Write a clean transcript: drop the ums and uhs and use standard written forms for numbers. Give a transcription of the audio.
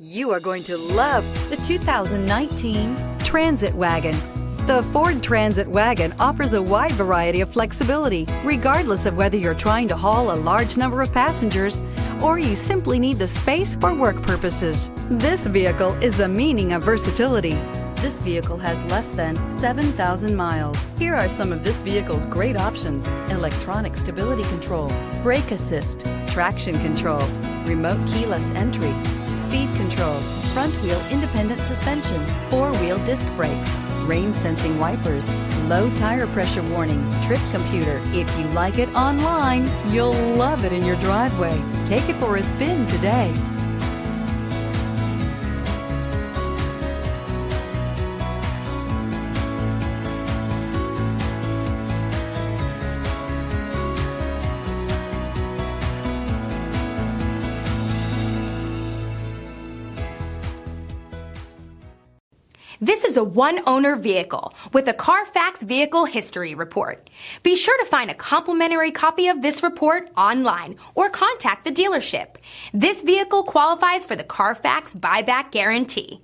You are going to love the 2019 Transit Wagon. The Ford Transit Wagon offers a wide variety of flexibility, regardless of whether you're trying to haul a large number of passengers or you simply need the space for work purposes. This vehicle is the meaning of versatility. This vehicle has less than 7,000 miles. Here are some of this vehicle's great options: electronic stability control, brake assist, traction control, remote keyless entry, speed control, front wheel independent suspension, four-wheel disc brakes, rain sensing wipers, low tire pressure warning, trip computer. If you like it online, you'll love it in your driveway. Take it for a spin today. This is a one-owner vehicle with a Carfax Vehicle History Report. Be sure to find a complimentary copy of this report online or contact the dealership. This vehicle qualifies for the Carfax Buyback Guarantee.